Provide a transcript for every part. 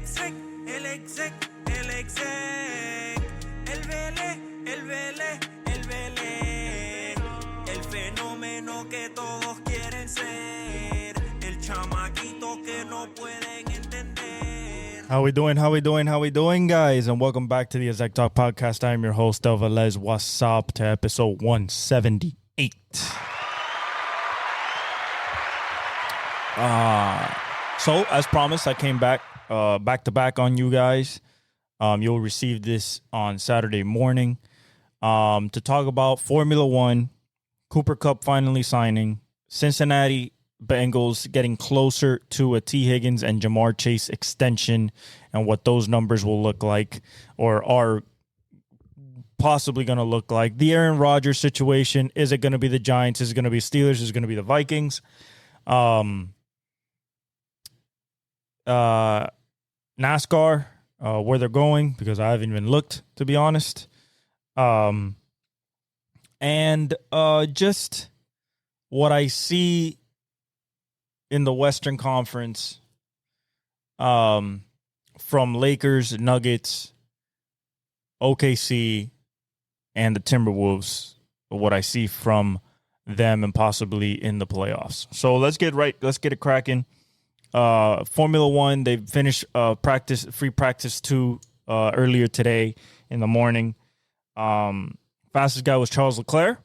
exec, el exec, el exec. El Vélez, el Vélez, el Vélez. El fenómeno que todos quieren ser. El chamaquito que no pueden entender. How we doing, guys? And welcome back to the Exec Talk Podcast. I am your host, Del Velez. What's up to episode 178. So, as promised, I came back back-to-back on you guys. You'll receive this on Saturday morning to talk about Formula One, Cooper Kupp finally signing, Cincinnati Bengals getting closer to a T. Higgins and Jamar Chase extension and what those numbers will look like or are possibly going to look like. The Aaron Rodgers situation, is it going to be the Giants? Is it going to be Steelers? Is it going to be the Vikings? NASCAR, where they're going, because I haven't even looked, to be honest. And just what I see in the Western Conference from Lakers, Nuggets, OKC, and the Timberwolves, what I see from them and possibly in the playoffs. So let's get it cracking. Formula One, they finished free practice 2 earlier today in the morning. Fastest guy was Charles Leclerc.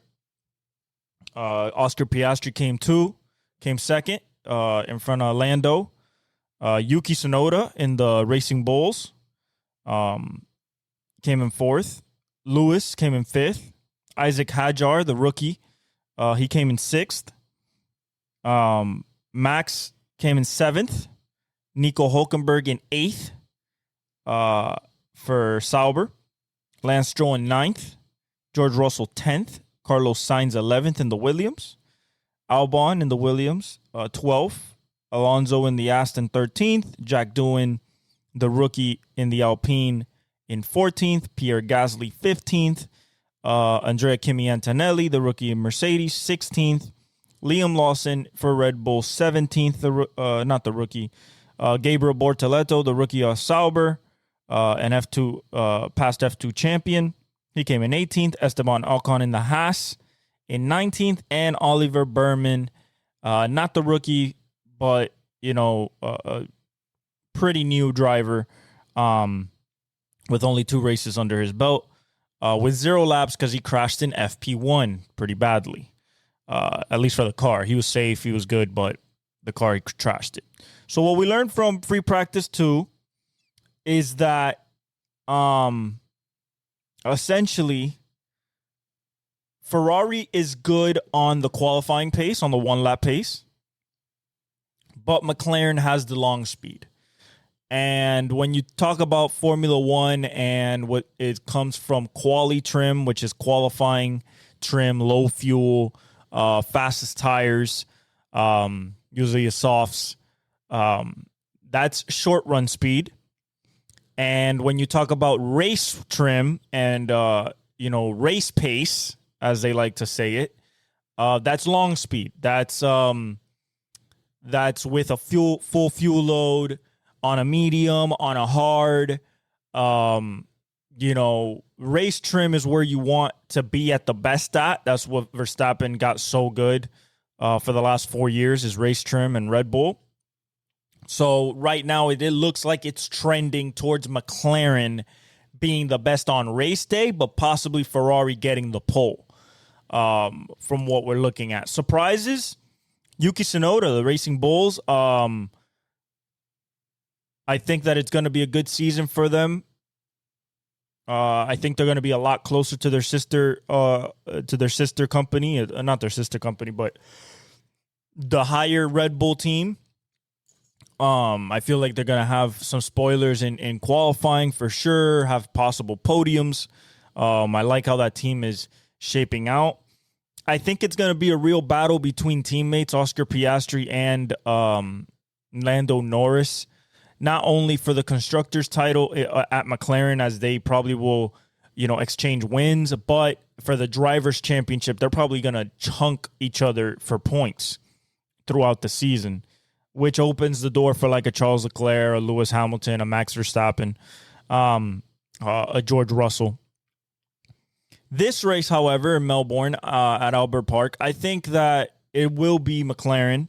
Oscar Piastri came second in front of Lando. Yuki Tsunoda in the Racing Bulls came in fourth. Lewis came in fifth. Isaac Hadjar, the rookie, he came in sixth. Max came in seventh. Nico Hulkenberg in eighth for Sauber. Lance Stroll in ninth. George Russell 10th. Carlos Sainz 11th in the Williams. Albon in the Williams 12th. Alonso in the Aston 13th. Jack Doohan, the rookie, in the Alpine in 14th. Pierre Gasly 15th. Andrea Kimi Antonelli, the rookie in Mercedes, 16th. Liam Lawson for Red Bull, 17th. Not the rookie. Gabriel Bortoleto, the rookie of Sauber, an F2 past F2 champion. He came in 18th. Esteban Ocon in the Haas in 19th. And Oliver Berman, not the rookie, but, a pretty new driver with only 2 races under his belt, with 0 laps because he crashed in FP1 pretty badly, at least for the car. He was safe. He was good, but the car, he trashed it. So what we learned from free practice 2 is that essentially, Ferrari is good on the qualifying pace, on the 1-lap pace, but McLaren has the long speed. And when you talk about Formula One and what it comes from quali trim, which is qualifying trim, low fuel, fastest tires, usually a softs, that's short run speed. And when you talk about race trim and, race pace, as they like to say it, that's long speed. That's with a full fuel load on a medium, on a hard. Race trim is where you want to be at the best at. That's what Verstappen got so good for the last 4 years, is race trim and Red Bull. So right now, it looks like it's trending towards McLaren being the best on race day, but possibly Ferrari getting the pole from what we're looking at. Surprises, Yuki Tsunoda, the Racing Bulls. I think that it's going to be a good season for them. I think they're going to be a lot closer to their sister company, not their sister company, but the higher Red Bull team. I feel like they're going to have some spoilers in qualifying for sure, have possible podiums. I like how that team is shaping out. I think it's going to be a real battle between teammates, Oscar Piastri and Lando Norris, not only for the constructors title at McLaren, as they probably will, exchange wins, but for the drivers' championship, they're probably going to chunk each other for points throughout the season. which opens the door for like a Charles Leclerc, a Lewis Hamilton, a Max Verstappen, a George Russell. This race, however, in Melbourne at Albert Park, I think that it will be McLaren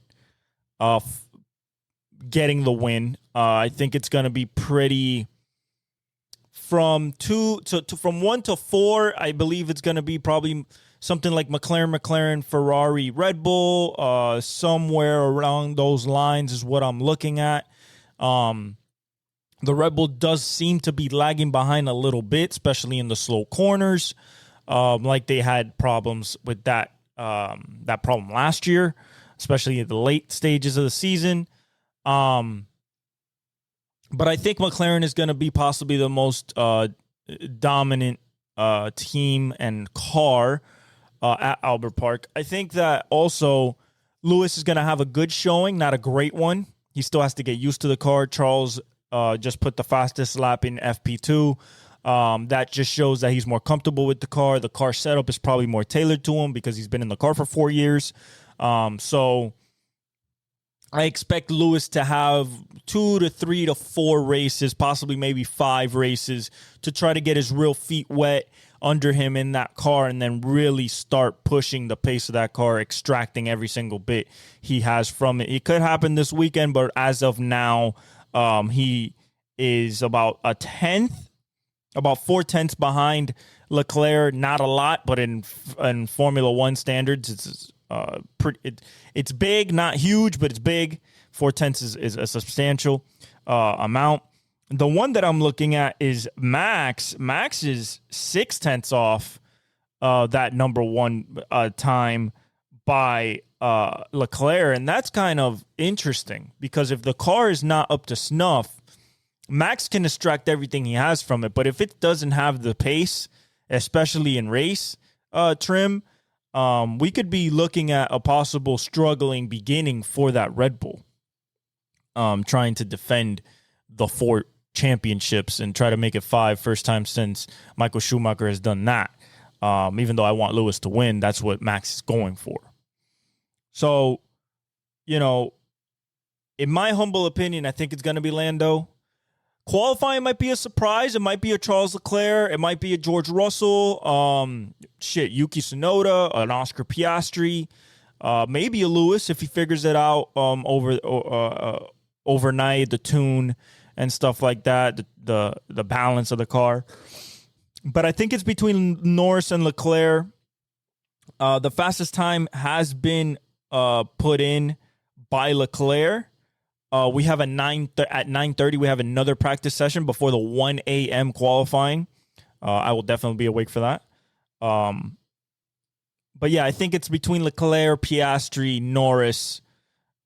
getting the win. I think it's going to be pretty from 1 to 4. I believe it's going to be probably something like McLaren, Ferrari, Red Bull, somewhere around those lines is what I'm looking at. The Red Bull does seem to be lagging behind a little bit, especially in the slow corners. Like they had problems with that problem last year, especially at the late stages of the season. But I think McLaren is going to be possibly the most dominant team and car at Albert Park. I think that also Lewis is going to have a good showing, not a great one. He still has to get used to the car. Charles just put the fastest lap in FP2. That just shows that he's more comfortable with the car. The car setup is probably more tailored to him because he's been in the car for 4 years. So I expect Lewis to have 2 to 3 to 4 races, possibly maybe 5 races, to try to get his real feet wet under him in that car and then really start pushing the pace of that car, extracting every single bit he has from it. It could happen this weekend, but as of now, he is about a tenth, about 4/10 behind Leclerc. Not a lot, but in Formula One standards, it's big, not huge, but it's big. 4/10 is a substantial amount. The one that I'm looking at is Max. Max is 6/10 off that number one time by Leclerc, and that's kind of interesting because if the car is not up to snuff, Max can extract everything he has from it. But if it doesn't have the pace, especially in race trim, we could be looking at a possible struggling beginning for that Red Bull, trying to defend the 4 championships and try to make it 5, first time since Michael Schumacher has done that. Even though I want Lewis to win, that's what Max is going for. So, in my humble opinion, I think it's going to be Lando. Qualifying might be a surprise. It might be a Charles Leclerc. It might be a George Russell. Yuki Tsunoda, an Oscar Piastri. Maybe a Lewis if he figures it out overnight, the tune and stuff like that, the balance of the car. But I think it's between Norris and Leclerc. The fastest time has been put in by Leclerc. We have at 9:30. We have another practice session before the 1 a.m. qualifying. I will definitely be awake for that. But yeah, I think it's between Leclerc, Piastri, Norris.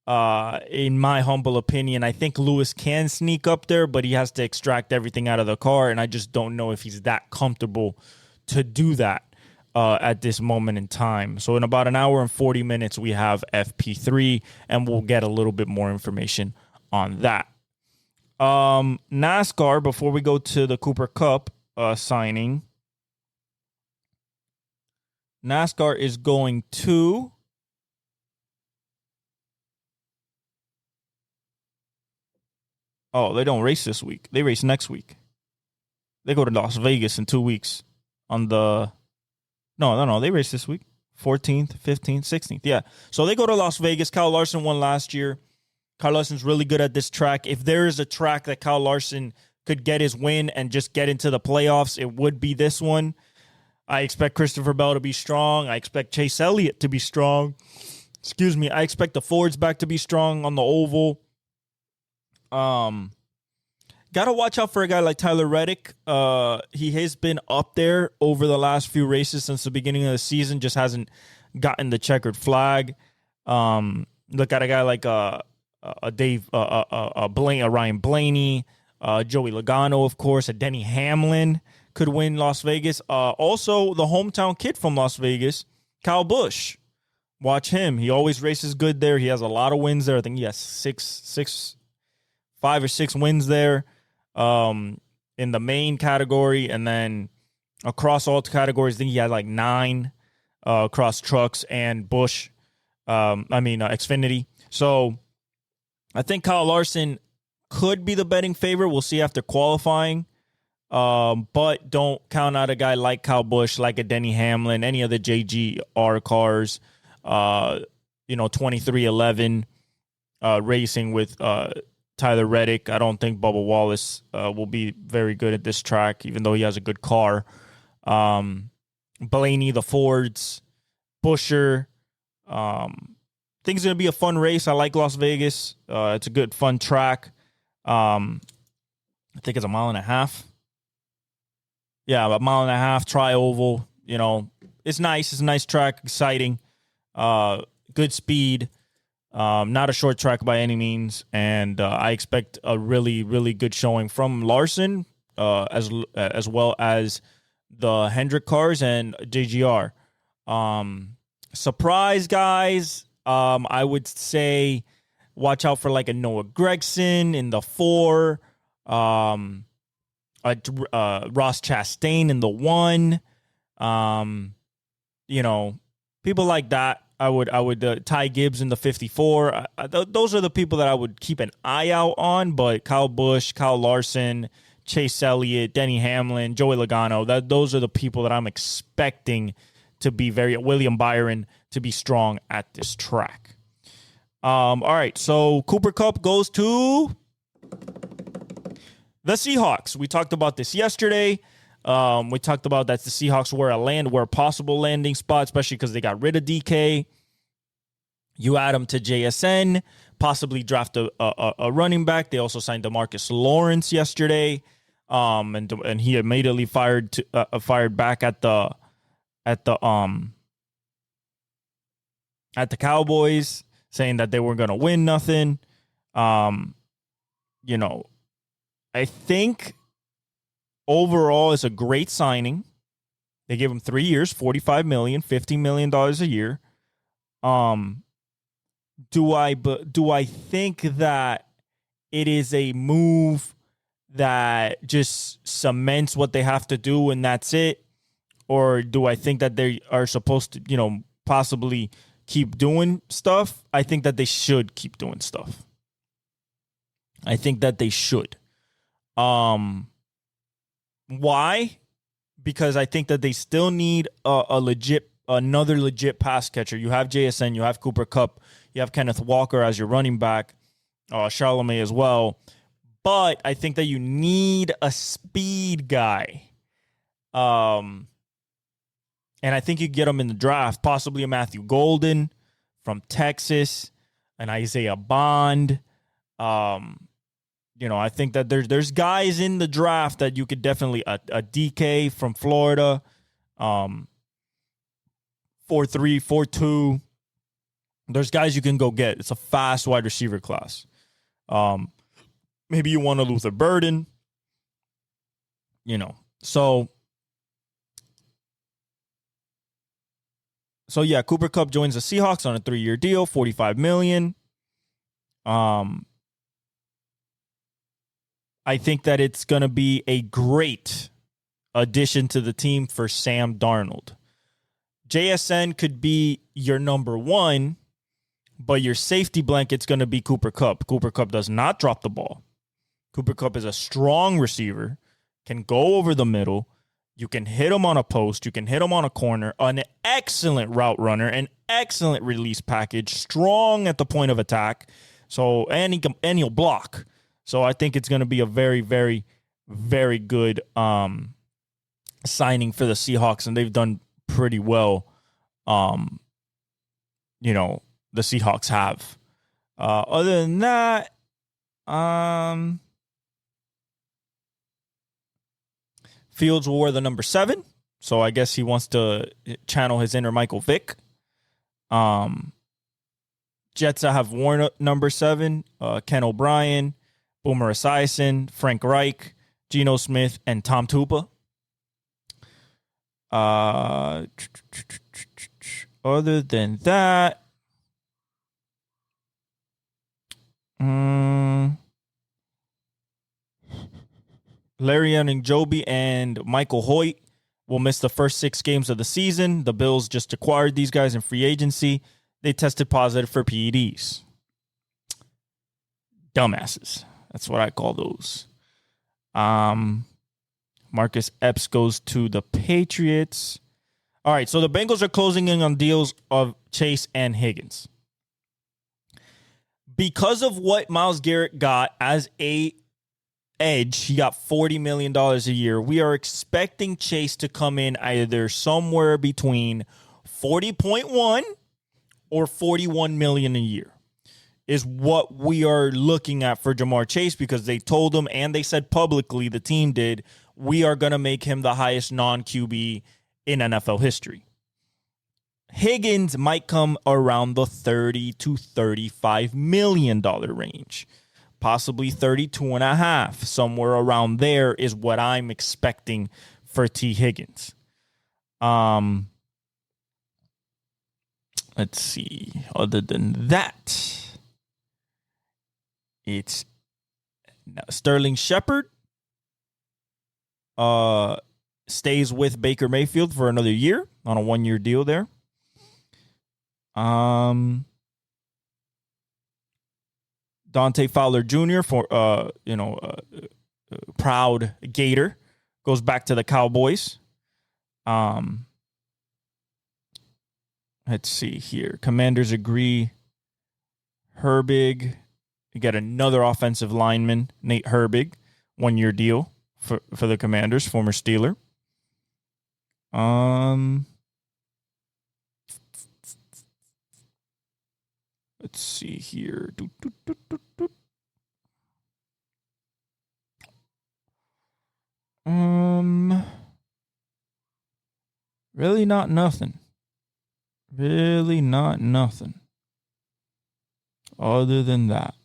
In my humble opinion, I think Lewis can sneak up there, but he has to extract everything out of the car, and I just don't know if he's that comfortable to do that at this moment in time. So in about an hour and 40 minutes, we have FP3, and we'll get a little bit more information on that. NASCAR, before we go to the Cooper Kupp signing, NASCAR is going to... Oh, they don't race this week. They race next week. They go to Las Vegas in 2 weeks on the... No. They race this week. 14th, 15th, 16th. Yeah. So they go to Las Vegas. Kyle Larson won last year. Kyle Larson's really good at this track. If there is a track that Kyle Larson could get his win and just get into the playoffs, it would be this one. I expect Christopher Bell to be strong. I expect Chase Elliott to be strong. Excuse me. I expect the Fords back to be strong on the oval. Gotta watch out for a guy like Tyler Reddick. He has been up there over the last few races since the beginning of the season, just hasn't gotten the checkered flag. Look at a guy like Ryan Blaney, Joey Logano, of course, a Denny Hamlin could win Las Vegas. Also, the hometown kid from Las Vegas, Kyle Busch. Watch him. He always races good there. He has a lot of wins there. I think he has 5 or 6 wins there in the main category. And then across all categories, I think he had like 9 across trucks and Xfinity. So I think Kyle Larson could be the betting favorite. We'll see after qualifying. But don't count out a guy like Kyle Busch, like a Denny Hamlin, any of the JGR cars. 2311 racing with Tyler Reddick. I don't think Bubba Wallace will be very good at this track, even though he has a good car. Blaney, the Fords, Buscher. Think it's going to be a fun race. I like Las Vegas. It's a good, fun track. I think it's a mile and a half. Yeah, a mile and a half, tri-oval. It's nice. It's a nice track, exciting. Good speed. Not a short track by any means. And I expect a really, really good showing from Larson as well as the Hendrick cars and JGR. Surprise, guys. I would say watch out for like a Noah Gragson in the 4. Ross Chastain in the 1. People like that. I would Ty Gibbs in the 54. Those are the people that I would keep an eye out on. But Kyle Busch, Kyle Larson, Chase Elliott, Denny Hamlin, Joey Logano. Those are the people that I'm expecting to be William Byron to be strong at this track. All right, so Cooper Kupp goes to the Seahawks. We talked about this yesterday. We talked about that the Seahawks were a possible landing spot, especially because they got rid of DK. You add them to JSN, possibly draft a running back. They also signed DeMarcus Lawrence yesterday, and he immediately fired back at the Cowboys, saying that they weren't going to win nothing. I think overall it's a great signing. They gave him 3 years, $45 million, $50 million a year. Do I think that it is a move that just cements what they have to do and that's it? Or do I think that they are supposed to, possibly keep doing stuff? I think that they should keep doing stuff. I think that they should. Why? Because I think that they still need another legit pass catcher. You have JSN, you have Cooper Kupp, you have Kenneth Walker as your running back, Charlemagne as well. But I think that you need a speed guy. And I think you get him in the draft, possibly a Matthew Golden from Texas, an Isaiah Bond. I think that there's guys in the draft that you could definitely a DK from Florida, 4-3, 4-2. There's guys you can go get. It's a fast wide receiver class. Maybe you want a Luther Burden. So yeah, Cooper Kupp joins the Seahawks on a 3-year deal, $45 million. I think that it's going to be a great addition to the team for Sam Darnold. JSN could be your number 1, but your safety blanket's going to be Cooper Kupp. Cooper Kupp does not drop the ball. Cooper Kupp is a strong receiver, can go over the middle. You can hit him on a post. You can hit him on a corner. An excellent route runner, an excellent release package, strong at the point of attack. So and he'll block. So I think it's going to be a very, very, very good signing for the Seahawks, and they've done pretty well. The Seahawks have. Other than that, Fields will wear the number 7, so I guess he wants to channel his inner Michael Vick. Jets have worn number 7, Ken O'Brien, Boomer Esiason, Frank Reich, Geno Smith, and Tom Tupa. Other than that, Larry Joby and Michael Hoyt will miss the first 6 games of the season. The Bills just acquired these guys in free agency. They tested positive for PEDs. Dumbasses. That's what I call those. Marcus Epps goes to the Patriots. All right, so the Bengals are closing in on deals of Chase and Higgins. Because of what Myles Garrett got as a edge, he got $40 million a year. We are expecting Chase to come in either somewhere between 40.1 or 41 million a year is what we are looking at for Jamar Chase, because they told him, and they said publicly, the team did, we are going to make him the highest non-QB in NFL history. Higgins might come around the 30 to $35 million range, possibly 32.5, somewhere around there is what I'm expecting for T. Higgins. Let's see. Other than that, it's Sterling Shepard stays with Baker Mayfield for another year on a 1-year deal there. Dante Fowler Jr. for proud Gator goes back to the Cowboys. Let's see here. Commanders agree. Herbig, you get another offensive lineman, Nate Herbig, 1-year deal for the Commanders, former Steeler. Let's see here. Really not nothing. Really not nothing. Other than that.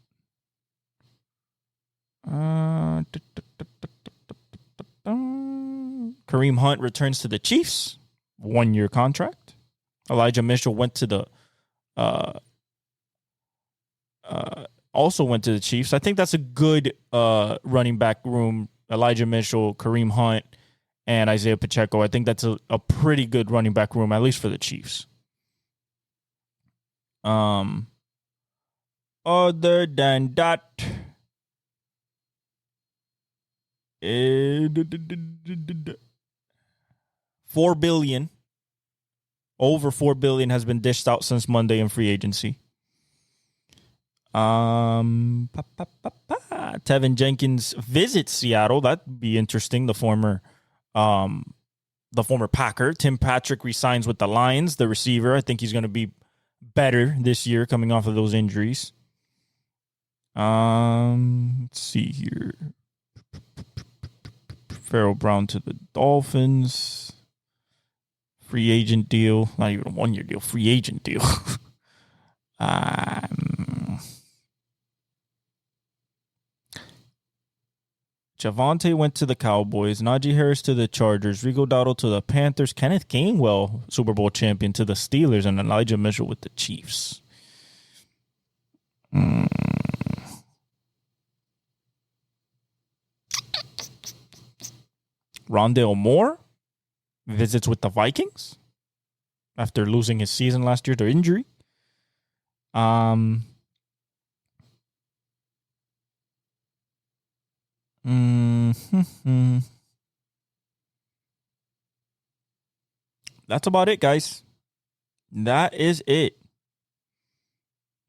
Kareem Hunt returns to the Chiefs. 1-year contract. Elijah Mitchell went to the also went to the Chiefs. I think that's a good running back room. Elijah Mitchell, Kareem Hunt, and Isaiah Pacheco. I think that's a pretty good running back room, at least for the Chiefs. Other than that, $4 billion, over $4 billion has been dished out since Monday in free agency. Tevin Jenkins visits Seattle. That'd be interesting. The former Packer. Tim Patrick resigns with the Lions, the receiver. I think he's going to be better this year coming off of those injuries. Let's see here. Pharaoh Brown to the Dolphins. Free agent deal. Not even a 1-year deal. Free agent deal. Javonte went to the Cowboys. Najee Harris to the Chargers. Rico Dowdle to the Panthers. Kenneth Gainwell, Super Bowl champion, to the Steelers. And Elijah Mitchell with the Chiefs. Rondale Moore visits with the Vikings after losing his season last year to injury. That's about it, guys. That is it.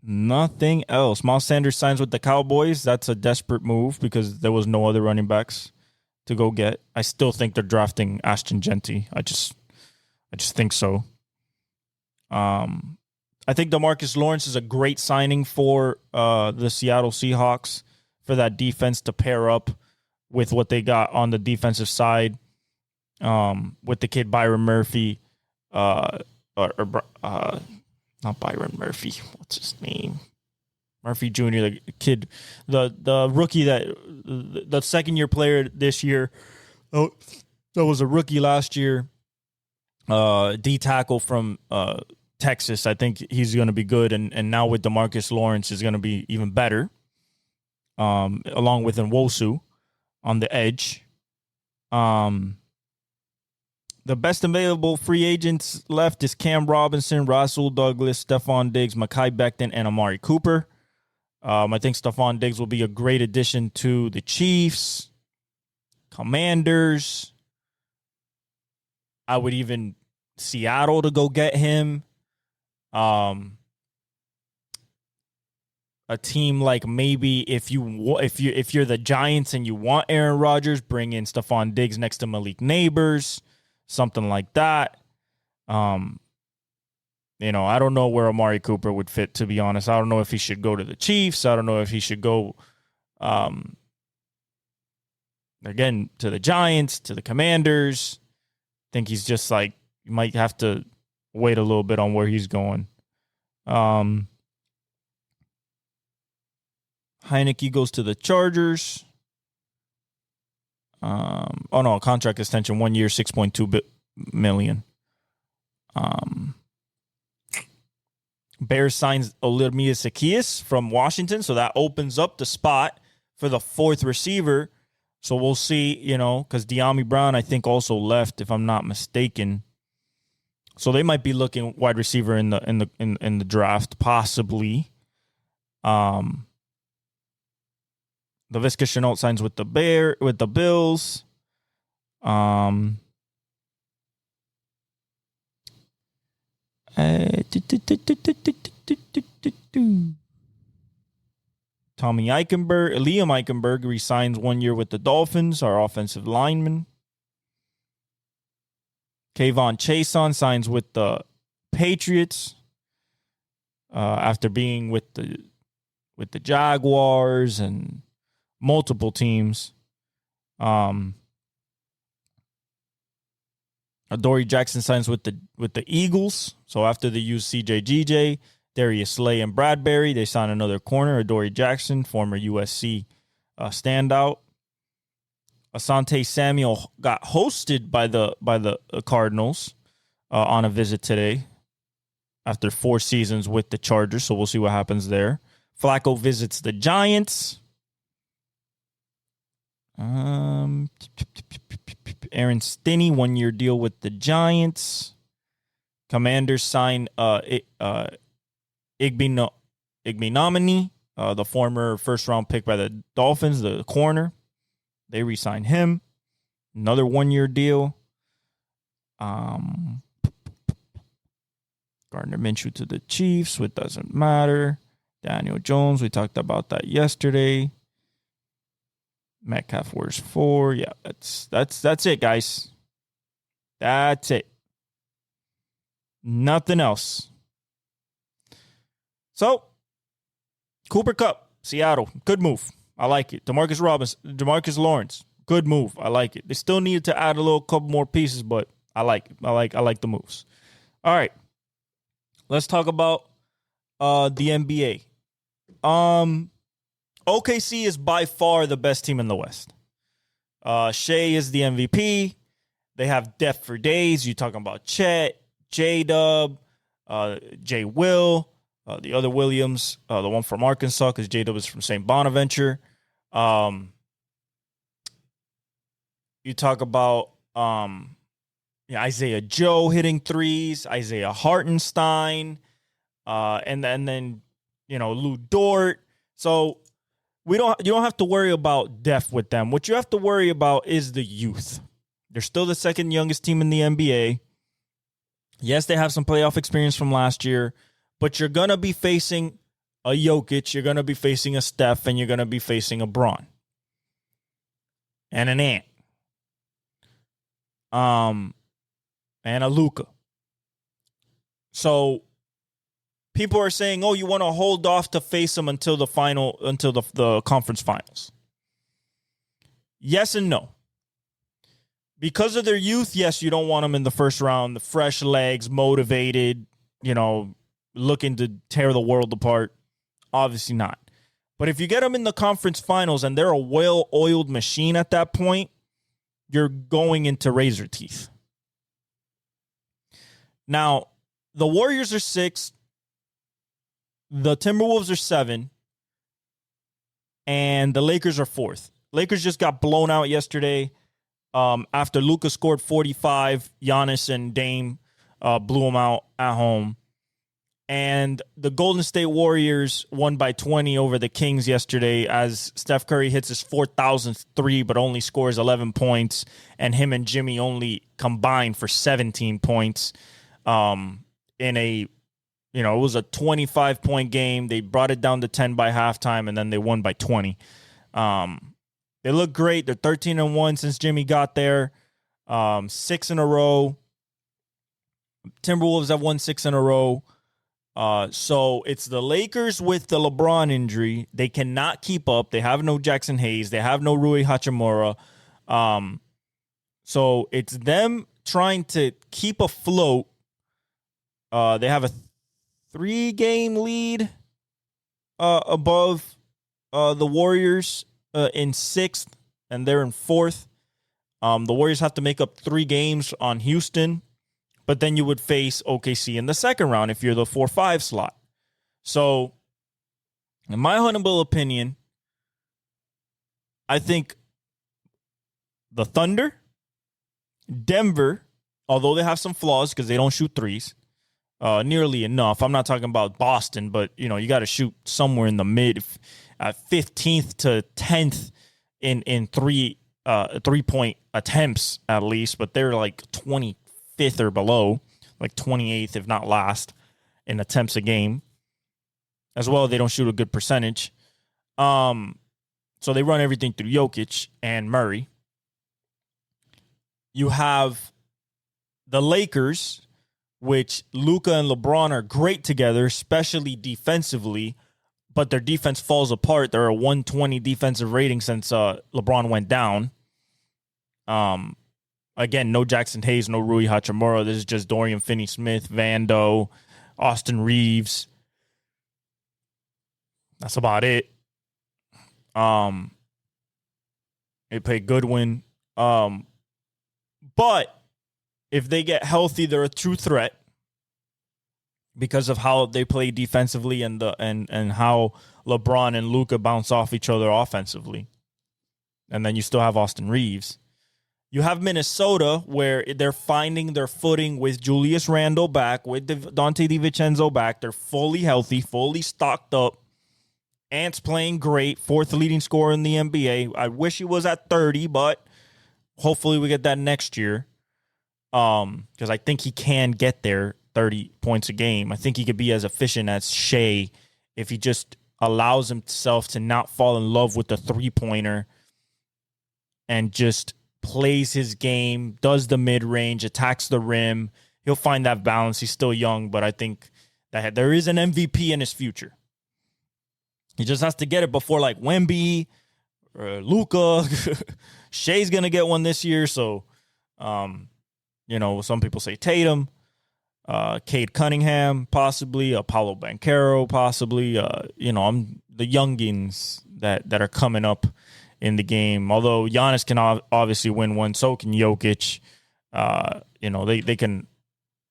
Nothing else. Miles Sanders signs with the Cowboys. That's a desperate move because there was no other running backs to go get. I still think they're drafting Ashton Genty. I just think so. I think DeMarcus Lawrence is a great signing for the Seattle Seahawks for that defense to pair up with what they got on the defensive side with the kid Byron Murphy, not Byron Murphy. What's his name? Murphy Jr., the kid, the rookie the second-year player this year. Oh, that was a rookie last year. D tackle from Texas. I think he's going to be good, and now with DeMarcus Lawrence is going to be even better. Along with Nwosu on the edge. The best available free agents left is Cam Robinson, Rasul Douglas, Stephon Diggs, Mekhi Becton, and Amari Cooper. I think Stephon Diggs will be a great addition to the Chiefs, Commanders. I would even Seattle to go get him. A team like maybe if you're the Giants and you want Aaron Rodgers, bring in Stephon Diggs next to Malik Neighbors, something like that. I don't know where Amari Cooper would fit, to be honest. I don't know if he should go to the Chiefs. I don't know if he should go again to the Giants, to the Commanders. I think he's just like, you might have to wait a little bit on where he's going. Heineke goes to the Chargers. Contract extension, 1 year, $6.2 million. Bears signs Olamide Zaccheaus from Washington, so that opens up the spot for the fourth receiver. So we'll see, because De'Ami Brown, I think, also left, if I'm not mistaken. So they might be looking wide receiver in the draft, possibly. Laviska Shenault signs with the Bills. Liam Eichenberg resigns 1 year with the Dolphins, our offensive lineman. Kayvon Chason signs with the Patriots after being with the Jaguars and multiple teams. Adoree Jackson signs with the Eagles. So after they use CJ GJ, Darius Slay, and Bradbury, they sign another corner, Adoree Jackson, former USC standout. Asante Samuel got hosted by the Cardinals on a visit today after 4 seasons with the Chargers. So we'll see what happens there. Flacco visits the Giants. Aaron Stinney, 1 year deal with the Giants. Commanders sign Igbenogany, the former first-round pick by the Dolphins, the corner. They re-sign him. Another 1 year deal. Gardner Minshew to the Chiefs, which doesn't matter. Daniel Jones, we talked about that yesterday. Metcalf wears 4. Yeah, that's it, guys. That's it. Nothing else. So, Cooper Kupp, Seattle, good move. I like it. Demarcus Lawrence, good move. I like it. They still needed to add a couple more pieces, but I like it. I like the moves. All right, let's talk about the NBA. OKC is by far the best team in the West. Shea is the MVP. They have depth for days. You're talking about Chet, J-Dub, J. Will, the other Williams, the one from Arkansas, because J-Dub is from St. Bonaventure. You talk about Isaiah Joe hitting threes, Isaiah Hartenstein, and then Lou Dort. So you don't have to worry about depth with them. What you have to worry about is the youth. They're still the second youngest team in the NBA. Yes, they have some playoff experience from last year, but you're going to be facing a Jokic, you're going to be facing a Steph, and you're going to be facing a Bron. And an Ant. And a Luka. So people are saying, "Oh, you want to hold off to face them until the conference finals." Yes and no. Because of their youth, yes, you don't want them in the first round. The fresh legs, motivated, looking to tear the world apart. Obviously not. But if you get them in the conference finals and they're a well-oiled machine at that point, you're going into razor teeth. Now, the Warriors are 6. The Timberwolves are 7. And the Lakers are 4th. Lakers just got blown out yesterday. After Luka scored 45, Giannis and Dame blew them out at home. And the Golden State Warriors won by 20 over the Kings yesterday as Steph Curry hits his 4,000th three, but only scores 11 points. And him and Jimmy only combined for 17 points in a, it was a 25-point game. They brought it down to 10 by halftime, and then they won by 20. They look great. They're 13-1 since Jimmy got there. 6 in a row. Timberwolves have won 6 in a row. So it's the Lakers with the LeBron injury. They cannot keep up. They have no Jackson Hayes. They have no Rui Hachimura. So it's them trying to keep afloat. They have a 3-game lead above the Warriors in 6th, and they're in 4th. The Warriors have to make up 3 games on Houston. But then you would face OKC in the second round if you're the 4-5 slot. So, in my humble opinion, I think the Thunder, Denver, although they have some flaws because they don't shoot threes nearly enough. I'm not talking about Boston, but you got to shoot somewhere in the mid 15th to 10th in 3-point attempts at least. But they're like 25th or below, like 28th, if not last, in attempts a game. As well, they don't shoot a good percentage. So they run everything through Jokic and Murray. You have the Lakers, which Luka and LeBron are great together, especially defensively, but their defense falls apart. They're a 120 defensive rating since LeBron went down. Again, no Jackson Hayes, no Rui Hachimura. This is just Dorian Finney-Smith, Vando, Austin Reeves. That's about it. They play Goodwin. But if they get healthy, they're a true threat because of how they play defensively and how LeBron and Luka bounce off each other offensively. And then you still have Austin Reeves. You have Minnesota, where they're finding their footing with Julius Randle back, with Dante DiVincenzo back. They're fully healthy, fully stocked up. Ant's playing great, 4th leading scorer in the NBA. I wish he was at 30, but hopefully we get that next year because I think he can get there, 30 points a game. I think he could be as efficient as Shea if he just allows himself to not fall in love with the three-pointer and just plays his game, does the mid-range, attacks the rim. He'll find that balance. He's still young, but I think that there is an MVP in his future. He just has to get it before like Wemby or Luka. Shea's going to get one this year, so, some people say Tatum, Cade Cunningham, possibly, Apollo Banchero, possibly. I'm the youngins that are coming up in the game. Although Giannis can obviously win one, so can Jokic. They can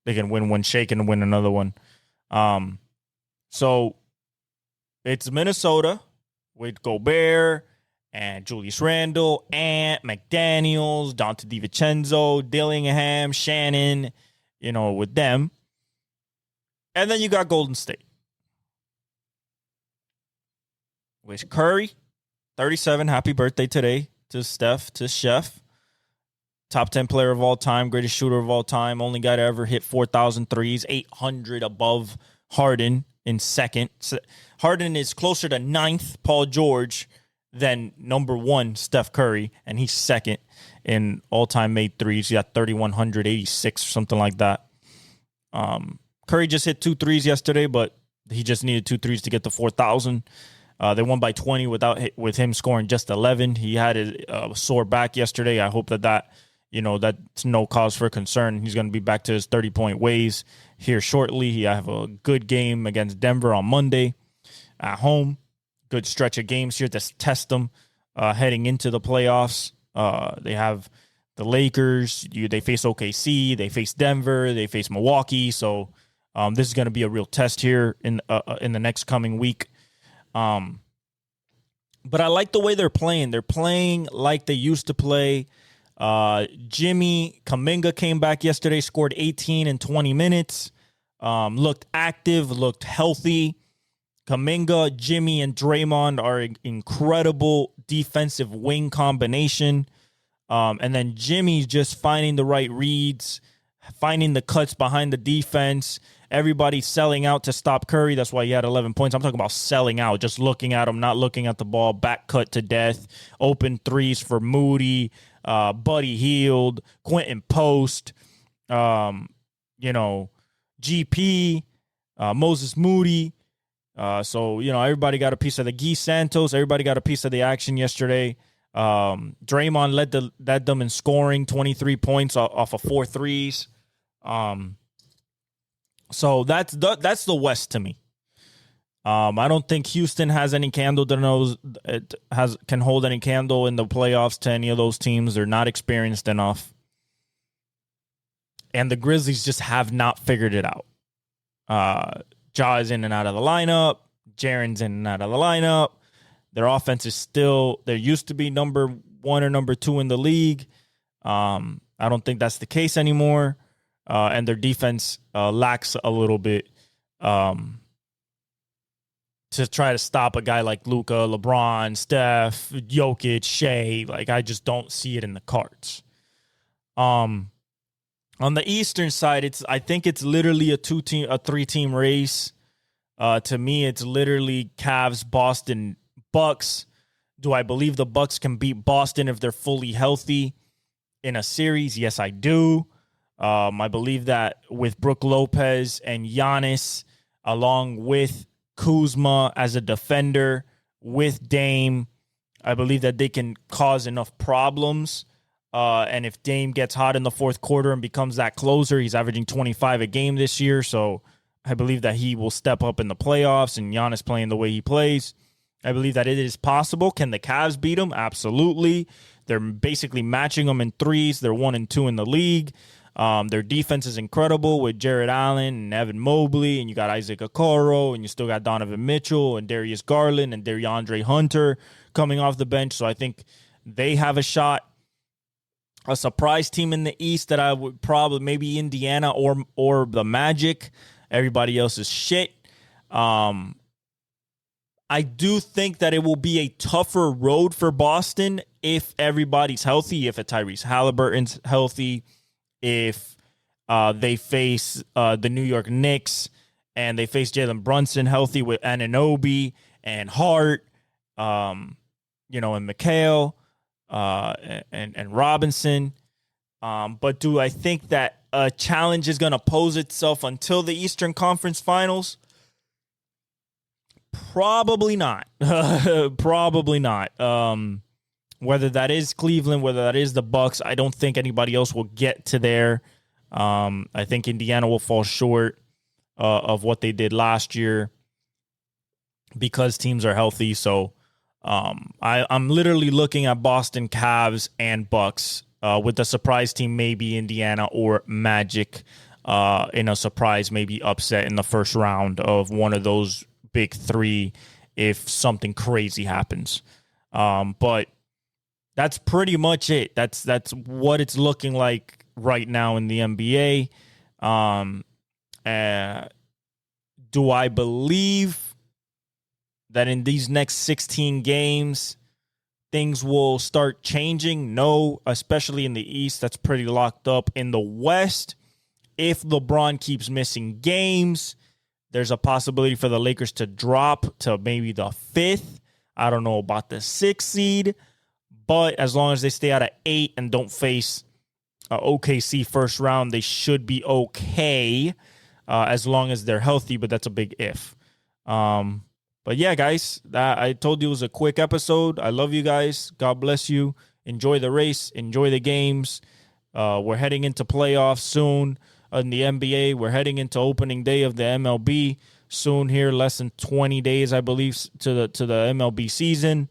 win one. Shea can win another one. So it's Minnesota with Gobert and Julius Randle, Ant, McDaniels, Dante DiVincenzo, Dillingham, Shannon. With them, and then you got Golden State with Curry. 37, happy birthday today to Steph, to Chef. Top 10 player of all time, greatest shooter of all time, only guy to ever hit 4,000 threes, 800 above Harden in second. Harden is closer to 9th, Paul George, than number 1, Steph Curry, and he's second in all-time made threes. He got 3,186 or something like that. Curry just hit 2 threes yesterday, but he just needed 2 threes to get to 4,000. They won by 20 with him scoring just 11. He had a sore back yesterday. I hope that's no cause for concern. He's going to be back to his 30-point ways here shortly. He have a good game against Denver on Monday at home. Good stretch of games here to test them heading into the playoffs. They have the Lakers. They face OKC. They face Denver. They face Milwaukee. So this is going to be a real test here in the next coming week. But I like the way they're playing. They're playing like they used to play. Jimmy Kuminga came back yesterday, scored 18 in 20 minutes. looked active, looked healthy. Kuminga, Jimmy, and Draymond are an incredible defensive wing combination. And then Jimmy just finding the right reads, finding the cuts behind the defense. Everybody selling out to stop Curry. That's why he had 11 points. I'm talking about selling out, just looking at him, not looking at the ball, back cut to death, open threes for Moody, Buddy Hield, Quentin Post, GP, Moses Moody. So, everybody got a piece of the Guy Santos. Everybody got a piece of the action yesterday. Draymond led them in scoring, 23 points off of 4 threes. So that's the West to me. I don't think Houston has any candle to nose. Can hold any candle in the playoffs to any of those teams. They're not experienced enough. And the Grizzlies just have not figured it out. Ja is in and out of the lineup. Jaren's in and out of the lineup. Their offense is still, they used to be number 1 or number 2 in the league. I don't think that's the case anymore. And their defense lacks a little bit to try to stop a guy like Luka, LeBron, Steph, Jokic, Shea. Like, I just don't see it in the cards. On the Eastern side, I think it's literally a 3-team race. To me, it's literally Cavs, Boston, Bucks. Do I believe the Bucks can beat Boston if they're fully healthy in a series? Yes, I do. I believe that with Brook Lopez and Giannis, along with Kuzma as a defender, with Dame, I believe that they can cause enough problems. And if Dame gets hot in the fourth quarter and becomes that closer, he's averaging 25 a game this year. So I believe that he will step up in the playoffs, and Giannis playing the way he plays. I believe that it is possible. Can the Cavs beat them? Absolutely. They're basically matching them in threes. They're 1 and 2 in the league. Their defense is incredible with Jared Allen and Evan Mobley, and you got Isaac Okoro, and you still got Donovan Mitchell and Darius Garland and DeAndre Hunter coming off the bench. So I think they have a shot. A surprise team in the East that I would probably, maybe Indiana or the Magic. Everybody else is shit. I do think that it will be a tougher road for Boston if everybody's healthy, if a Tyrese Halliburton's healthy, if they face the New York Knicks and they face Jalen Brunson healthy with Anunoby and Hart, and McHale and Robinson. But do I think that a challenge is going to pose itself until the Eastern Conference Finals? Probably not. Probably not. Whether that is Cleveland, whether that is the Bucks, I don't think anybody else will get to there. I think Indiana will fall short of what they did last year because teams are healthy. So I'm literally looking at Boston, Cavs, and Bucks with the surprise team, maybe Indiana or Magic in a surprise, maybe upset in the first round of one of those big three if something crazy happens. But that's pretty much it. That's what it's looking like right now in the NBA. Do I believe that in these next 16 games, things will start changing? No, especially in the East. That's pretty locked up. In the West, if LeBron keeps missing games, there's a possibility for the Lakers to drop to maybe the 5th. I don't know about the 6th seed, but as long as they stay out of 8 and don't face OKC first round, they should be okay as long as they're healthy, but that's a big if. But yeah, guys, I told you it was a quick episode. I love you guys. God bless you. Enjoy the race. Enjoy the games. We're heading into playoffs soon in the NBA. We're heading into opening day of the MLB soon here, less than 20 days, I believe, to the MLB season.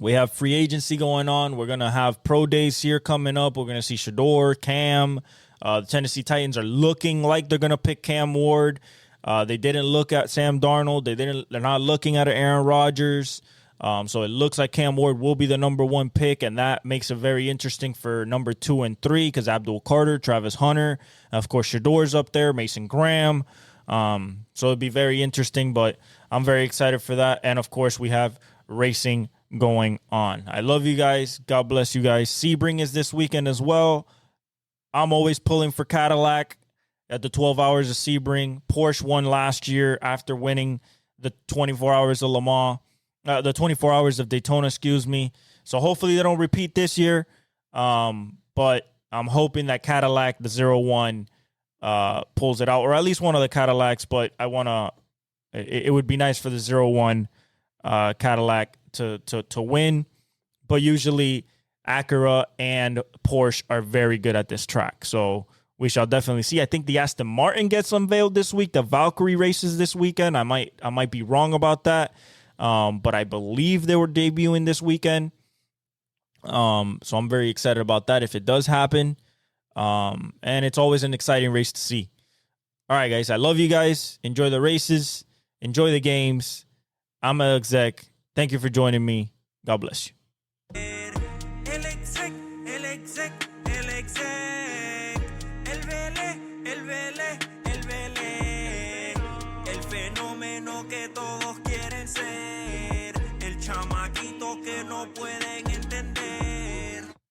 We have free agency going on. We're going to have pro days here coming up. We're going to see Shador, Cam. The Tennessee Titans are looking like they're going to pick Cam Ward. They didn't look at Sam Darnold. They're not looking at Aaron Rodgers. So it looks like Cam Ward will be the number 1 pick, and that makes it very interesting for number 2 and 3 because Abdul Carter, Travis Hunter, of course, Shador's up there, Mason Graham. So it'd be very interesting, but I'm very excited for that. And, of course, we have racing going on. I love you guys. God bless you guys. Sebring is this weekend as well. I'm always pulling for Cadillac at the 12 hours of Sebring. Porsche won last year after winning the 24 hours of Le Mans. The 24 hours of Daytona, excuse me. So hopefully they don't repeat this year. But I'm hoping that Cadillac, the 01, pulls it out, or at least one of the Cadillacs. But it would be nice for the 01 Cadillac to win. But usually Acura and Porsche are very good at this track. So we shall definitely see. I think the Aston Martin gets unveiled this week. The Valkyrie races this weekend. I might be wrong about that. But I believe they were debuting this weekend. So I'm very excited about that if it does happen. And it's always an exciting race to see. All right, guys. I love you guys. Enjoy the races. Enjoy the games. I'm an exec. Thank you for joining me. God bless you. El exec, el exec, el exec. El Vélez, el Vélez, el Vélez. El fenómeno que todos quieren ser. El chamaquito que no puede